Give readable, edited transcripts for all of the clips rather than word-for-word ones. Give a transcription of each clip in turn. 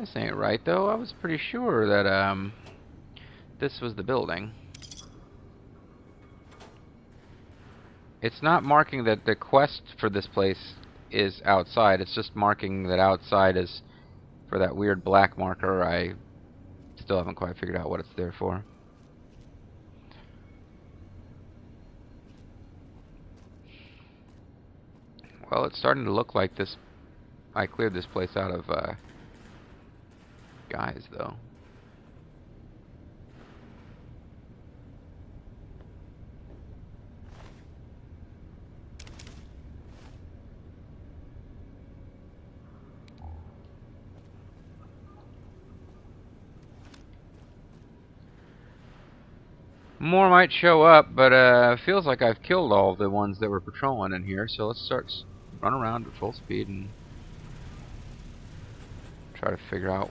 This ain't right, though. I was pretty sure that, this was the building. It's not marking that the quest for this place is outside. It's just marking that outside is for that weird black marker. I still haven't quite figured out what it's there for. Well, it's starting to look like this. I cleared this place out of guys, though. More might show up, but it feels like I've killed all the ones that were patrolling in here, so let's run around at full speed and try to figure out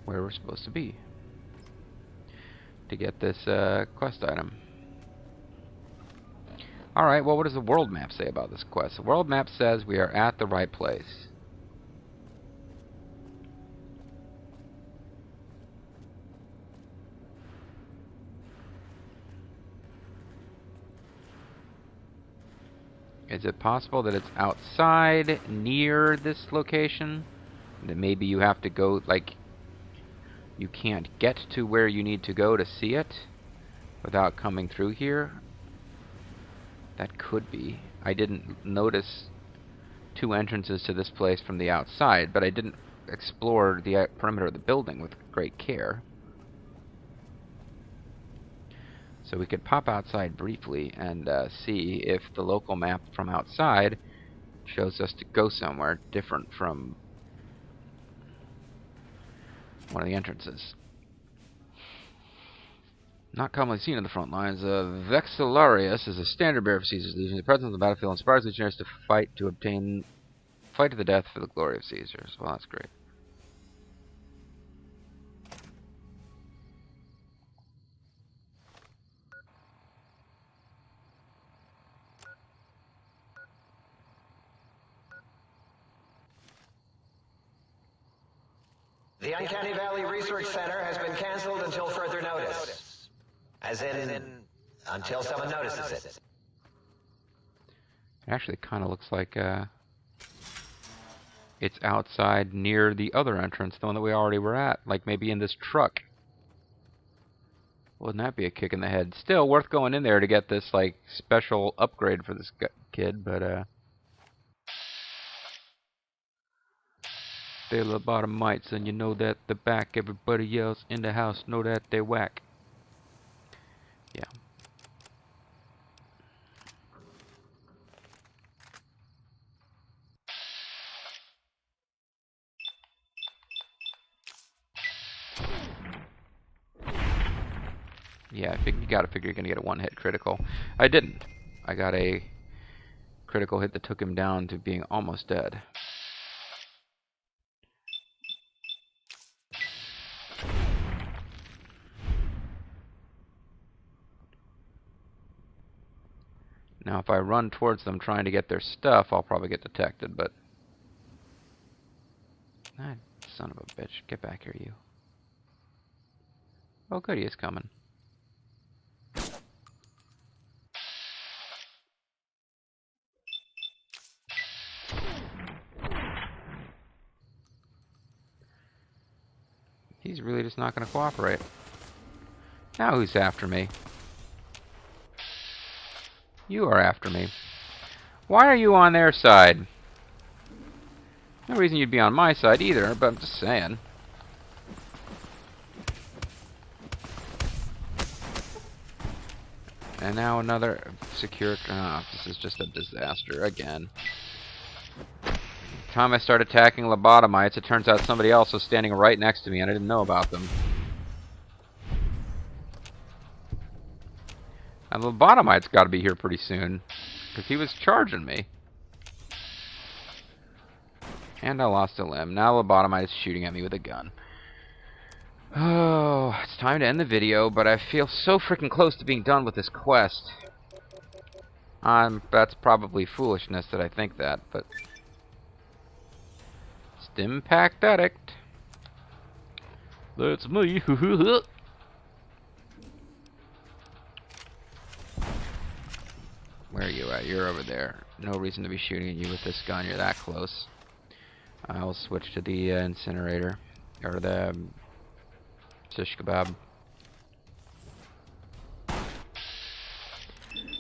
where we're supposed to be to get this quest item. Alright, well, what does the world map say about this quest? The world map says we are at the right place. Is it possible that it's outside, near this location? That maybe you have to go, like, you can't get to where you need to go to see it without coming through here? That could be. I didn't notice two entrances to this place from the outside, but I didn't explore the perimeter of the building with great care. So we could pop outside briefly and see if the local map from outside shows us to go somewhere different from one of the entrances. Not commonly seen in the front lines, Vexillarius is a standard bearer for Caesar's Legion. The presence on the battlefield inspires legionaries to fight to the death for the glory of Caesars. Well, that's great. The Uncanny Valley Research Center has been canceled until further notice. As in, until someone notices it. It actually kind of looks like it's outside near the other entrance, the one that we already were at. Like maybe in this truck. Wouldn't that be a kick in the head? Still worth going in there to get this like special upgrade for this kid, but they're lobotomites, and you know that the back. Everybody else in the house know that they whack. Yeah. Yeah, I think you gotta figure you're gonna get a one-hit critical. I didn't. I got a critical hit that took him down to being almost dead. Now, if I run towards them trying to get their stuff, I'll probably get detected, but... Ah, son of a bitch. Get back here, you. Oh, good, he is coming. He's really just not going to cooperate. Now who's after me? You are after me. Why are you on their side? No reason you'd be on my side either, but I'm just saying. And now another secure... Oh, this is just a disaster again. The time I start attacking lobotomites, it turns out somebody else was standing right next to me and I didn't know about them. And the lobotomite's got to be here pretty soon, because he was charging me. And I lost a limb. Now lobotomite is shooting at me with a gun. Oh, it's time to end the video, but I feel so freaking close to being done with this quest. That's probably foolishness that I think that, but... Stimpack addict. That's me. Where are you at? You're over there. No reason to be shooting at you with this gun. You're that close. I'll switch to the incinerator. Or the shish kebab.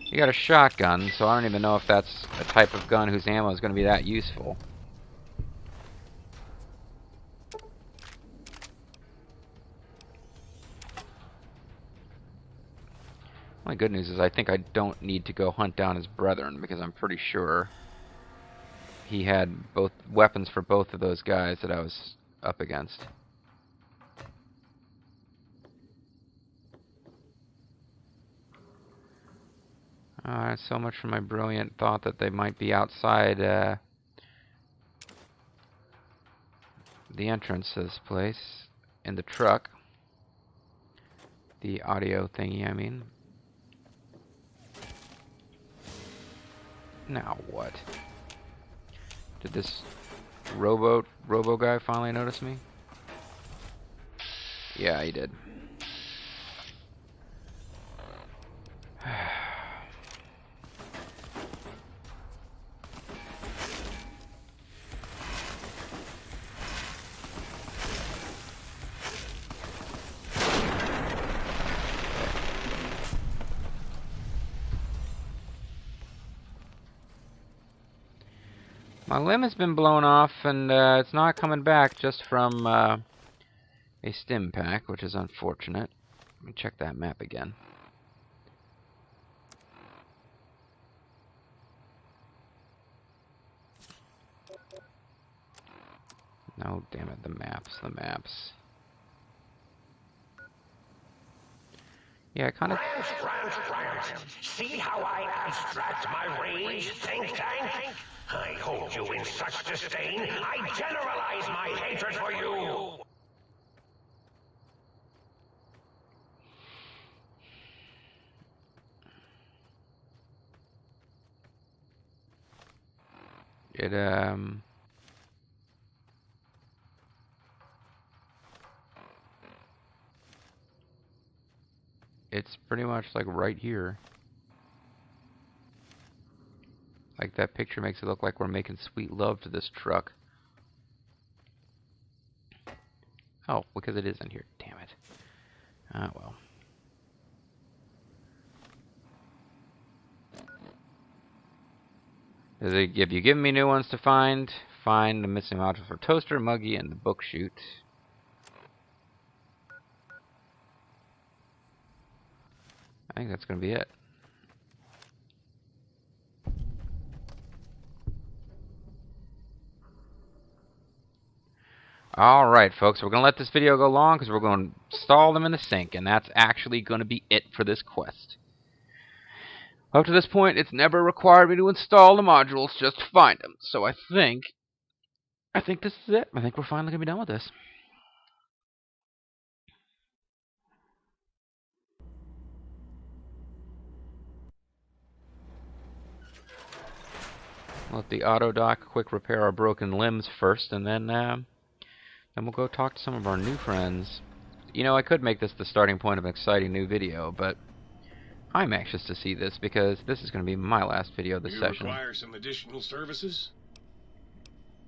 You got a shotgun, so I don't even know if that's a type of gun whose ammo is going to be that useful. My good news is I think I don't need to go hunt down his brethren, because I'm pretty sure he had both weapons for both of those guys that I was up against. So much for my brilliant thought that they might be outside the entrance to this place, in the truck. The audio thingy, I mean. Now what? Did this robo guy finally notice me? Yeah, he did. My limb has been blown off, and it's not coming back just from a stim pack, which is unfortunate. Let me check that map again. No, damn it, the maps. Yeah, I kind of... Rant. See how I abstract my rage, think tank? I hold you in such disdain, I generalize my hatred for you! It's pretty much like right here. Like that picture makes it look like we're making sweet love to this truck. Oh, because it is in here. Damn it. Ah, well. If you give me new ones to find the missing module for Toaster, Muggy, and the book chute. I think that's going to be it. Alright, folks, we're going to let this video go long because we're going to stall them in the sink, and that's actually going to be it for this quest. Up to this point, it's never required me to install the modules, just find them. So I think this is it. I think we're finally going to be done with this. Let the auto dock quick repair our broken limbs first, and then we'll go talk to some of our new friends. You know, I could make this the starting point of an exciting new video, but I'm anxious to see this because this is going to be my last video of this session. You require some additional services?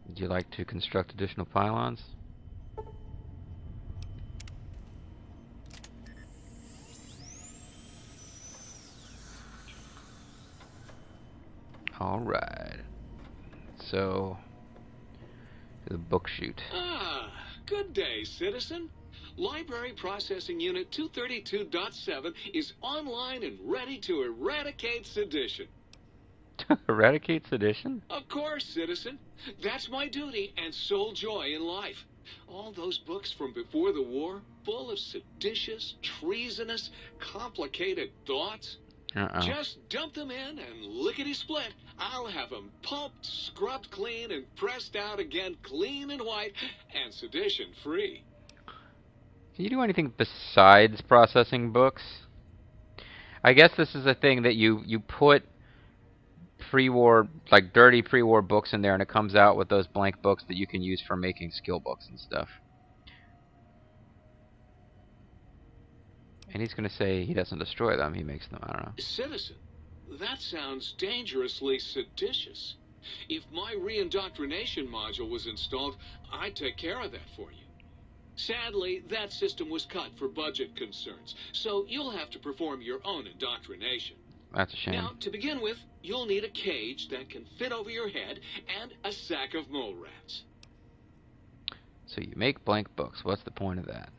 Would you like to construct additional pylons? Alright. So, to the book chute. Ah, good day, citizen. Library Processing Unit 232.7 is online and ready to eradicate sedition. Eradicate sedition? Of course, citizen. That's my duty and sole joy in life. All those books from before the war, full of seditious, treasonous, complicated thoughts. Just dump them in and lickety-split. I'll have them pulped, scrubbed clean, and pressed out again clean and white and sedition-free. Can you do anything besides processing books? I guess this is a thing that you put pre-war, like dirty pre-war books in there, and it comes out with those blank books that you can use for making skill books and stuff. And he's going to say he doesn't destroy them, he makes them. I don't know. Citizen, that sounds dangerously seditious. If my re-indoctrination module was installed, I'd take care of that for you. Sadly, that system was cut for budget concerns, so you'll have to perform your own indoctrination. That's a shame. Now, to begin with, you'll need a cage that can fit over your head and a sack of mole rats. So you make blank books. What's the point of that?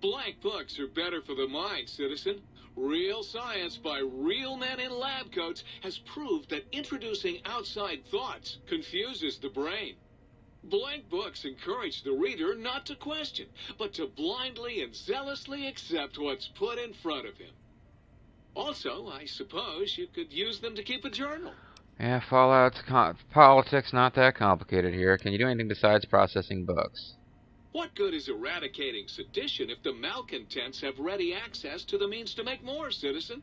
Blank books are better for the mind, citizen. Real science by real men in lab coats has proved that introducing outside thoughts confuses the brain. Blank books encourage the reader not to question, but to blindly and zealously accept what's put in front of him. Also, I suppose you could use them to keep a journal. Yeah, Fallout's politics not that complicated here. Can you do anything besides processing books? What good is eradicating sedition if the malcontents have ready access to the means to make more, citizen?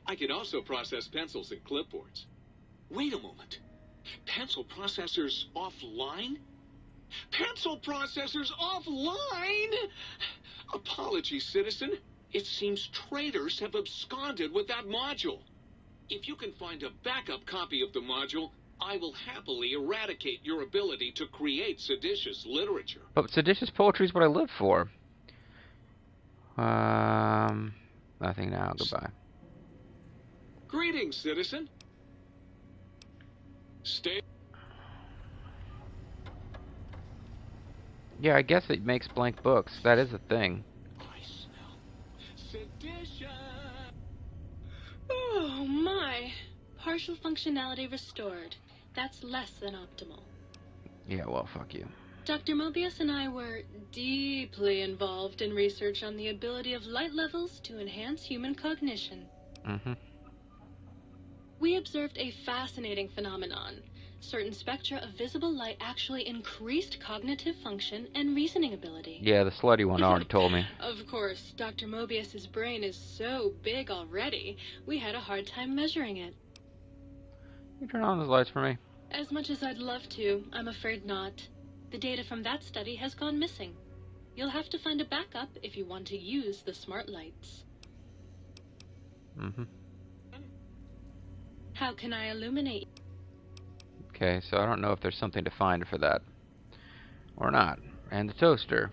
I can also process pencils and clipboards. Wait a moment. Pencil processors offline? Pencil processors offline? Apologies, citizen. It seems traitors have absconded with that module. If you can find a backup copy of the module, I will happily eradicate your ability to create seditious literature. But seditious poetry is what I live for. Nothing now. Goodbye. Greetings, citizen. Stay. Yeah, I guess it makes blank books. That is a thing. I smell sedition. Oh my. Partial functionality restored. That's less than optimal. Yeah, well, fuck you. Dr. Mobius and I were deeply involved in research on the ability of light levels to enhance human cognition. Mm-hmm. We observed a fascinating phenomenon. Certain spectra of visible light actually increased cognitive function and reasoning ability. Yeah, the slutty one already told me. Of course, Dr. Mobius's brain is so big already, we had a hard time measuring it. You turn on those lights for me? As much as I'd love to, I'm afraid not. The data from that study has gone missing. You'll have to find a backup if you want to use the smart lights. Mm-hmm. How can I illuminate? Okay, so I don't know if there's something to find for that. Or not. And the toaster.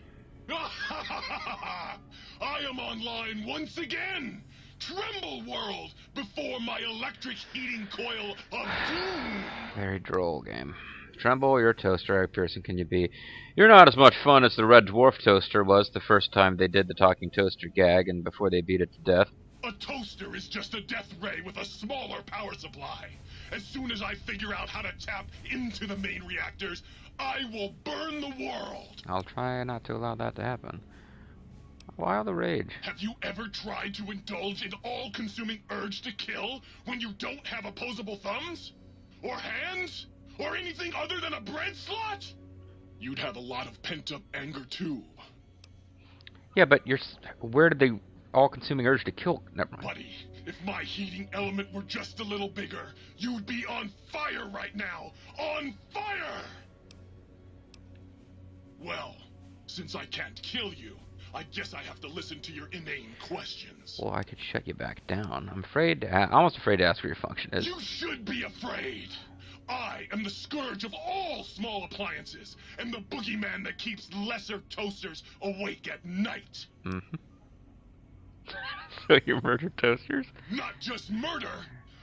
I am online once again! Tremble, world, before my electric heating coil of doom! Very droll game. Tremble, your toaster. How piercing can you be? You're not as much fun as the Red Dwarf toaster was the first time they did the talking toaster gag and before they beat it to death. A toaster is just a death ray with a smaller power supply. As soon as I figure out how to tap into the main reactors, I will burn the world! I'll try not to allow that to happen. Why all the rage? Have you ever tried to indulge in all-consuming urge to kill when you don't have opposable thumbs? Or hands? Or anything other than a bread slot? You'd have a lot of pent-up anger, too. Yeah, but where did the all-consuming urge to kill? Never mind. Buddy, if my heating element were just a little bigger, you'd be on fire right now! On fire! Well, since I can't kill you, I guess I have to listen to your inane questions. Well, I could shut you back down. I'm afraid I'm almost afraid to ask what your function is. You should be afraid! I am the scourge of all small appliances, and the boogeyman that keeps lesser toasters awake at night. Mm-hmm. So you murder toasters? Not just murder!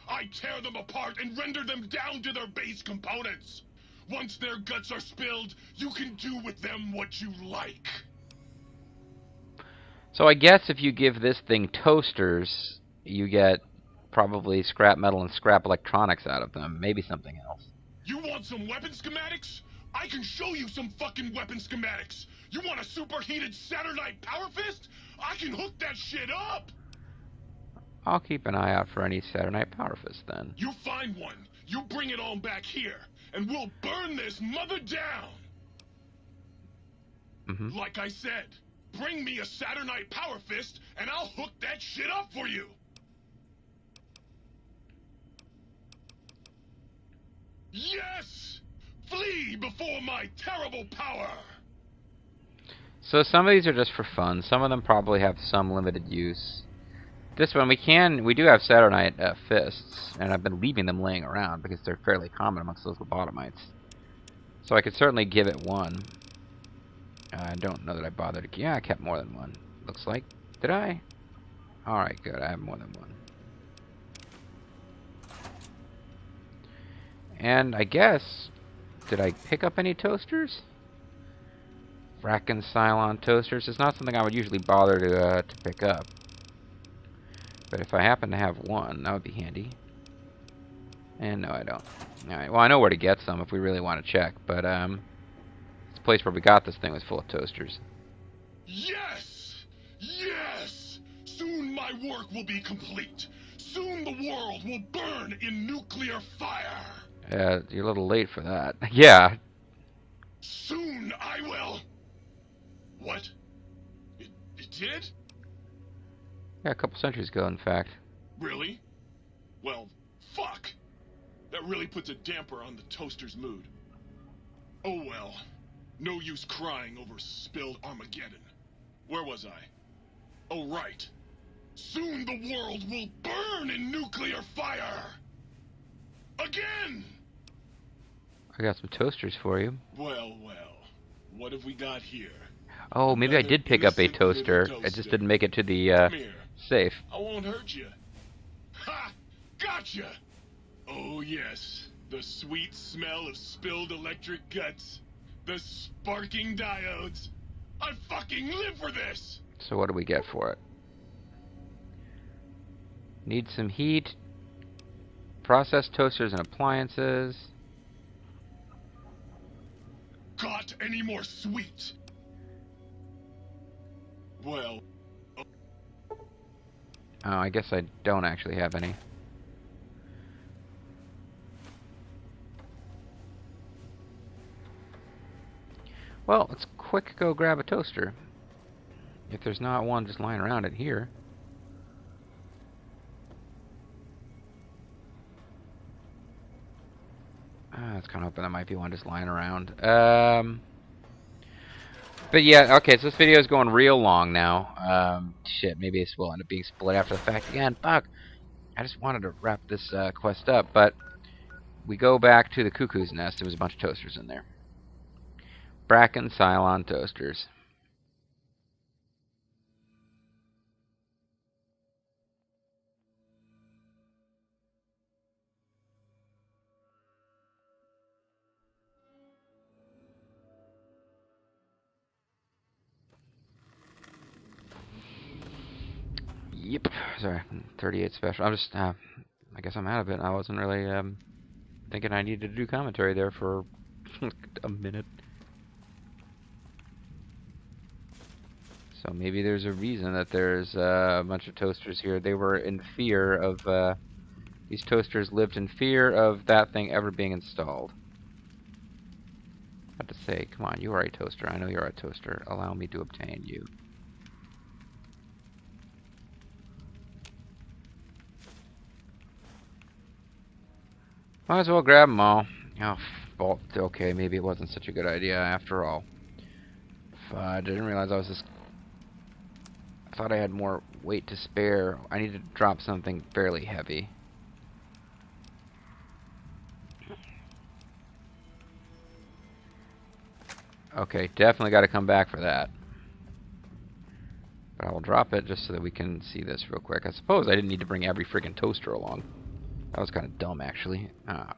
I tear them apart and render them down to their base components! Once their guts are spilled, you can do with them what you like. So I guess if you give this thing toasters, you get probably scrap metal and scrap electronics out of them. Maybe something else. You want some weapon schematics? I can show you some fucking weapon schematics. You want a superheated Saturnite power fist? I can hook that shit up. I'll keep an eye out for any Saturnite power fist then. You find one. You bring it on back here, and we'll burn this mother down. Mm-hmm. Like I said, bring me a Saturnite power fist, and I'll hook that shit up for you. Yes! Flee before my terrible power! So some of these are just for fun. Some of them probably have some limited use. This one, we do have Saturnite fists, and I've been leaving them laying around because they're fairly common amongst those lobotomites. So I could certainly give it one. I don't know that I bothered to... Yeah, I kept more than one. Looks like. Did I? Alright, good. I have more than one. And I guess... Did I pick up any toasters? Bracken Cylon toasters. It's not something I would usually bother to pick up. But if I happen to have one, that would be handy. And no, I don't. Alright, well, I know where to get some if we really want to check, but, this place where we got this thing was full of toasters. Yes! Yes! Soon my work will be complete. Soon the world will burn in nuclear fire. You're a little late for that. Yeah. Soon I will... What? It did? Yeah, a couple centuries ago, in fact. Really? Well, fuck! That really puts a damper on the toaster's mood. Oh well. No use crying over spilled Armageddon. Where was I? Oh right. Soon the world will burn in nuclear fire! Again! I got some toasters for you. Well, well. What have we got here? Oh, maybe I Another did pick up a innocent little toaster. I just didn't make it to the, Come here. safe. I won't hurt you. Ha! Gotcha! Oh yes, the sweet smell of spilled electric guts. The sparking diodes. I fucking live for this! So what do we get for it? Need some heat. Processed toasters and appliances. Got any more sweet? Well... Oh, I guess I don't actually have any. Well, let's quick go grab a toaster. If there's not one just lying around in here. I was kind of hoping there might be one just lying around. But yeah, okay, so this video is going real long now. Shit, maybe this will end up being split after the fact again. Fuck. I just wanted to wrap this quest up, but we go back to the cuckoo's nest. There was a bunch of toasters in there. Bracken Cylon toasters. Yep. Sorry, 38 special. I'm just, I guess I'm out of it. I wasn't really thinking I needed to do commentary there for a minute. So maybe there's a reason that there's a bunch of toasters here. They were in fear of, these toasters lived in fear of that thing ever being installed. I have to say, come on, you are a toaster. I know you're a toaster. Allow me to obtain you. Might as well grab them all. Oh, well, okay, maybe it wasn't such a good idea after all. I didn't realize I was this... I thought I had more weight to spare. I need to drop something fairly heavy. Okay, definitely got to come back for that. But I will drop it just so that we can see this real quick. I suppose I didn't need to bring every friggin' toaster along. That was kind of dumb, actually. By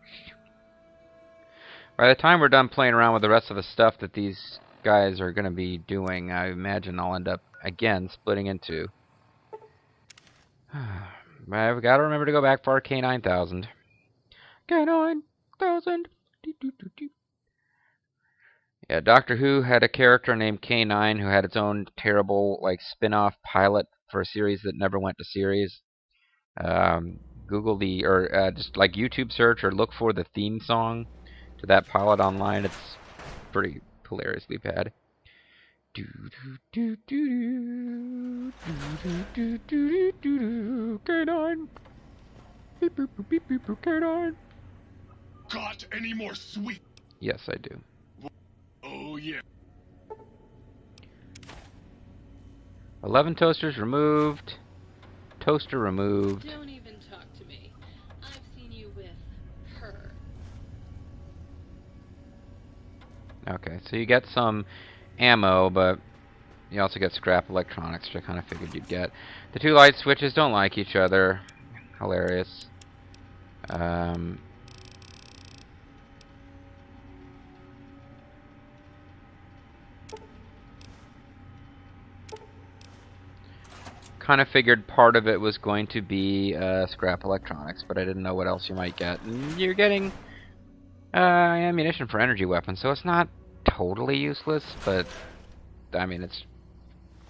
the time we're done playing around with the rest of the stuff that these guys are going to be doing, I imagine I'll end up, again, splitting into. But I've got to remember to go back for our K9000. K9000. Yeah, Doctor Who had a character named K9 who had its own terrible, like, spin-off pilot for a series that never went to series. Google the, or just like YouTube search or look for the theme song to that pilot online. It's pretty hilariously bad. K9. Beep boop boop beep boop boop K9. got any more sweet? Yes, I do. Oh, yeah. 11 toasters removed. Toaster removed. Don't even talk to me. I've seen you with her. Okay, so you get some ammo, but you also get scrap electronics, which I kind of figured you'd get. The two light switches don't like each other. Hilarious. Kind of figured part of it was going to be scrap electronics, but I didn't know what else you might get. And you're getting ammunition for energy weapons, so it's not totally useless, but I mean, it's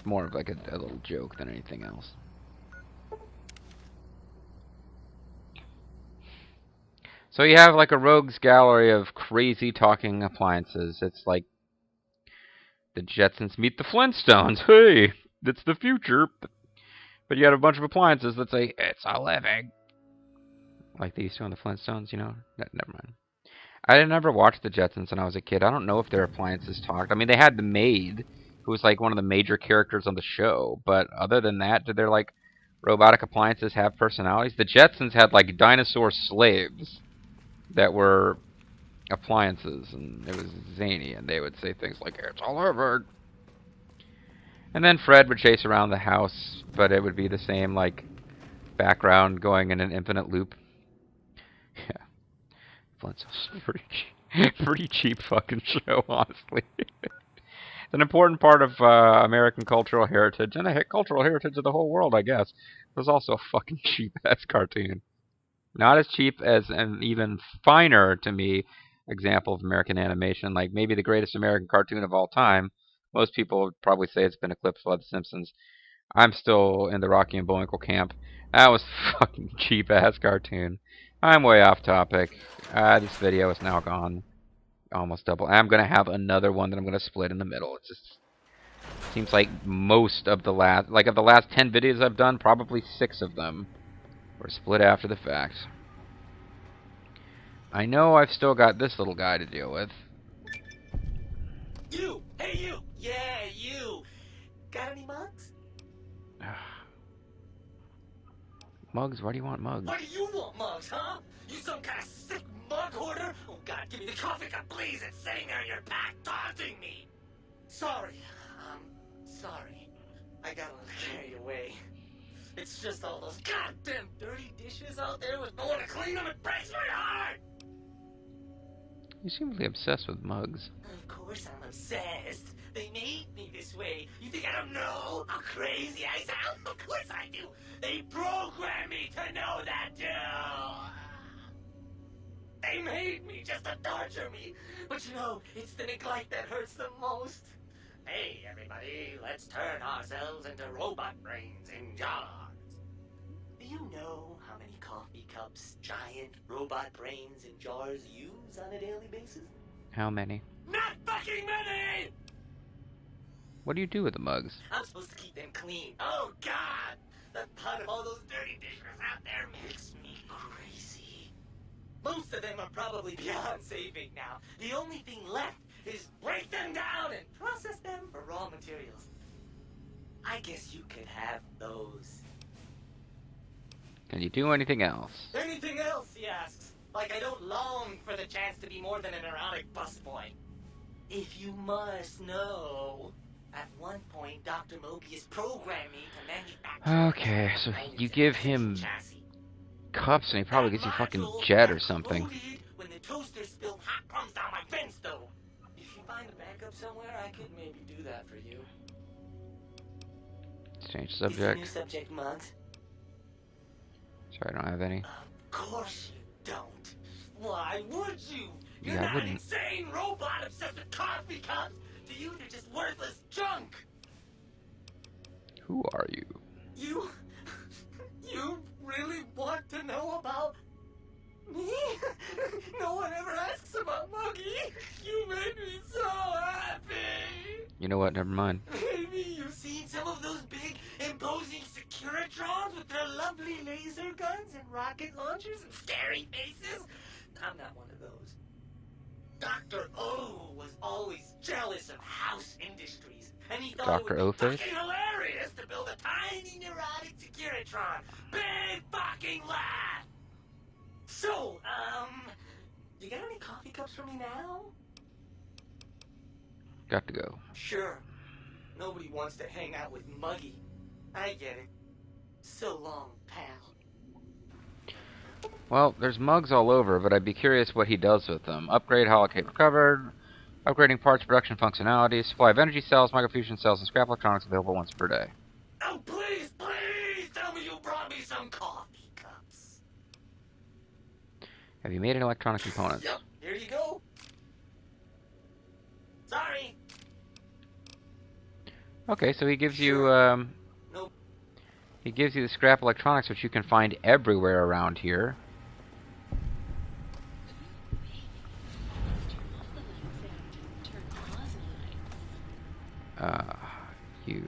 more of like a little joke than anything else. So you have like a rogues gallery of crazy talking appliances. It's like the Jetsons meet the Flintstones. Hey, it's the future. But you got a bunch of appliances that say, it's a living. Like they used to on the Flintstones, you know? Never mind. I didn't ever watch the Jetsons when I was a kid. I don't know if their appliances talked. I mean, they had the maid, who was like one of the major characters on the show. But other than that, did their like robotic appliances have personalities? The Jetsons had like dinosaur slaves that were appliances, and it was zany, and they would say things like, it's all over. And then Fred would chase around the house, but it would be the same, like, background going in an infinite loop. Yeah. Flintstones is pretty cheap fucking show, honestly. It's an important part of American cultural heritage, and a cultural heritage of the whole world, I guess. It was also a fucking cheap-ass cartoon. Not as cheap as an even finer, to me, example of American animation, like maybe the greatest American cartoon of all time. Most people would probably say it's been eclipsed by The Simpsons. I'm still in the Rocky and Bullwinkle camp. That was fucking cheap-ass cartoon. I'm way off topic. This video is now gone. Almost double. I'm going to have another one that I'm going to split in the middle. It just seems like most of the last, like of the last 10 videos I've done, probably 6 of them were split after the fact. I know I've still got this little guy to deal with. You! Hey, you! Yeah, you! Got any mugs? Mugs? Why do you want mugs? Why do you want mugs, huh? You some kind of sick mug hoarder? Oh, God, give me the coffee cup, please! It's sitting there in your back, taunting me! Sorry. Sorry. I got a little carried away. It's just all those goddamn dirty dishes out there with no one to clean them. It breaks my heart! You seem to be obsessed with mugs. Of course I'm obsessed. They made me this way. You think I don't know how crazy I sound? Of course I do. They programmed me to know that too. They made me just to torture me. But you know, it's the neglect that hurts the most. Hey, everybody, let's turn ourselves into robot brains in jars. Do you know how many coffee cups giant robot brains in jars use on a daily basis? How many? Not fucking many! What do you do with the mugs? I'm supposed to keep them clean. Oh, God! The thought of all those dirty dishes out there makes me crazy. Most of them are probably beyond saving now. The only thing left is break them down and process them for raw materials. I guess you could have those. Can you do anything else? Anything else, he asks. Like I don't long for the chance to be more than an erotic busboy. If you must know, at one point, Dr. Mobius programmed me to manufacture... Okay, so you give him cups and he probably gives you fucking jet or something. When the toaster spilled hot crumbs down my vent stove. If you find a backup somewhere, I could maybe do that for you. Let's change Is the subject. new subject mugs? Sorry, I don't have any. Of course you don't. Why would you? You're Yeah, I not an wouldn't. insane robot obsessed with coffee cups. To you, they're just worthless junk. Who are you? You really want to know about me? No one ever asks about Muggy. You made me so happy. You know what? Never mind. Maybe you've seen some of those big, imposing Securitrons with their lovely laser guns and rocket launchers and scary faces. I'm not one of those. Dr. O was always jealous of House Industries, and he thought it would Dr. be O-Face? fucking hilarious to build a tiny neurotic Securitron. Big fucking laugh! So, you got any coffee cups for me now? Got to go. Sure. Nobody wants to hang out with Muggy. I get it. So long, pal. Well, there's mugs all over, but I'd be curious what he does with them. Upgrade, holocate recovered. Upgrading parts, production functionality. Supply of energy cells, microfusion cells, and scrap electronics available once per day. Oh, please, please tell me you brought me some coffee cups. Have you made any electronic components? Yep, here you go. Sorry. Okay, so he gives you, Nope. he gives you the scrap electronics, which you can find everywhere around here. You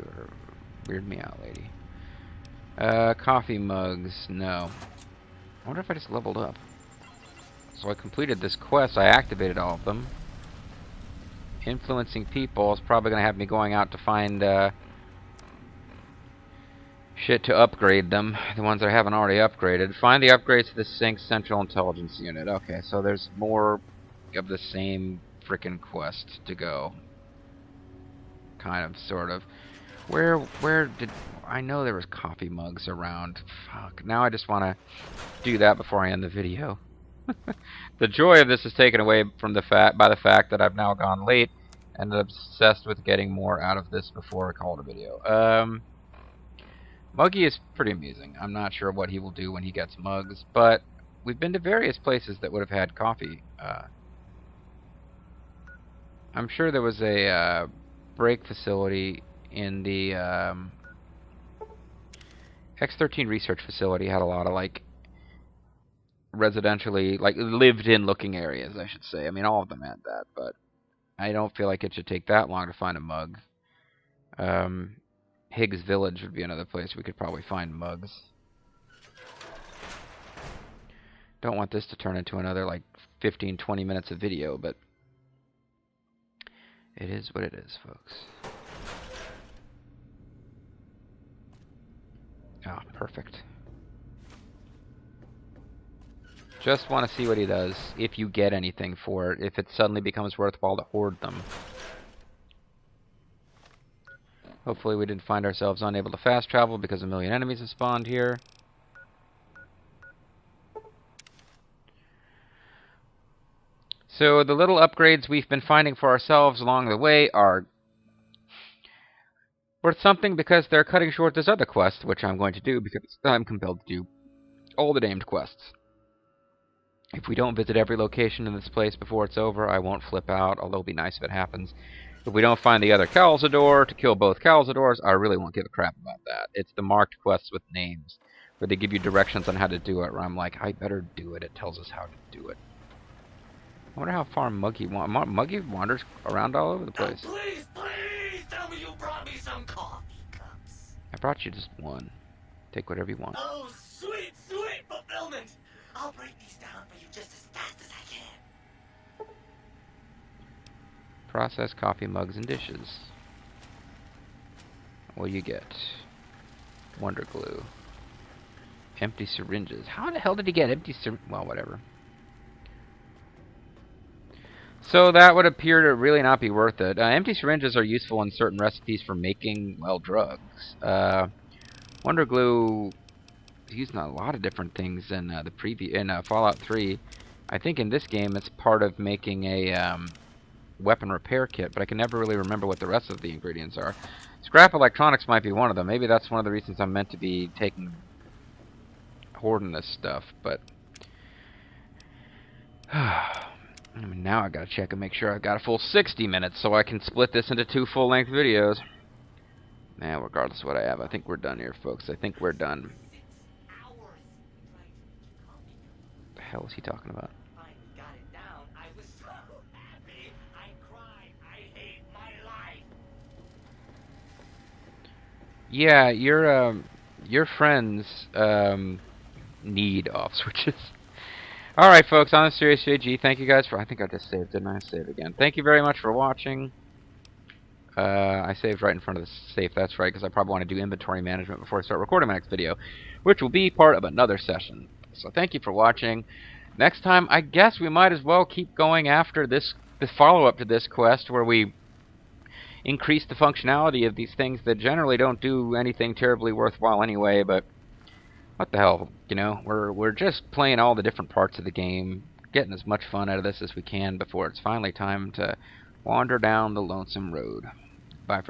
weird me out, lady. Coffee mugs, no. I wonder if I just leveled up. So I completed this quest, I activated all of them. Influencing people is probably going to have me going out to find, shit to upgrade them. The ones I haven't already upgraded. Find the upgrades to the Sync Central Intelligence Unit. Okay, so there's more of the same frickin' quest to go. Kind of, sort of. Where did... I know there was coffee mugs around. Fuck. Now I just want to do that before I end the video. The joy of this is taken away from the by the fact that I've now gone late and obsessed with getting more out of this before I call it a video. Muggy is pretty amusing. I'm not sure what he will do when he gets mugs, but we've been to various places that would have had coffee. I'm sure there was a break facility in the X-13 research facility had a lot of, like, residentially, like, lived-in looking areas, I should say. I mean, all of them had that, but I don't feel like it should take that long to find a mug. Higgs Village would be another place we could probably find mugs. Don't want this to turn into another, like, 15-20 minutes of video, but it is what it is, folks. Ah, perfect. Just want to see what he does, if you get anything for it, if it suddenly becomes worthwhile to hoard them. Hopefully we didn't find ourselves unable to fast travel because a million enemies have spawned here. So the little upgrades we've been finding for ourselves along the way are worth something because they're cutting short this other quest, which I'm going to do because I'm compelled to do all the named quests. If we don't visit every location in this place before it's over, I won't flip out, although it'll be nice if it happens. If we don't find the other Calzador to kill both Calzadors, I really won't give a crap about that. It's the marked quests with names, where they give you directions on how to do it, where I'm like, I better do it. It tells us how to do it. I wonder how far Muggy wanders around all over the place. Oh, please, please tell me you brought me some coffee cups. I brought you just one. Take whatever you want. Oh, sweet, sweet fulfillment. I'll break these down for you just as fast as I can. Process coffee mugs and dishes. What do you get? Wonder glue. Empty syringes. How the hell did he get empty syringes? Well, whatever. So that would appear to really not be worth it. Empty syringes are useful in certain recipes for making, well, drugs. Wonder glue is used in a lot of different things in Fallout 3. I think in this game it's part of making a weapon repair kit, but I can never really remember what the rest of the ingredients are. Scrap electronics might be one of them. Maybe that's one of the reasons I'm meant to be hoarding this stuff, but I mean, now I gotta check and make sure I've got a full 60 minutes so I can split this into 2 full-length videos. Now, regardless of what I have, I think we're done here, folks. I think we're done. What the hell is he talking about? Finally got it down. I was so happy. I cried. I hate my life. Yeah, your friends need off switches. Alright, folks, on the Serious JG, thank you guys for... I think I just saved, didn't I? Save again. Thank you very much for watching. I saved right in front of the safe, that's right, because I probably want to do inventory management before I start recording my next video, which will be part of another session. So thank you for watching. Next time, I guess we might as well keep going after the follow-up to this quest, where we increase the functionality of these things that generally don't do anything terribly worthwhile anyway, but what the hell, you know, we're just playing all the different parts of the game, getting as much fun out of this as we can before it's finally time to wander down the lonesome road. Bye for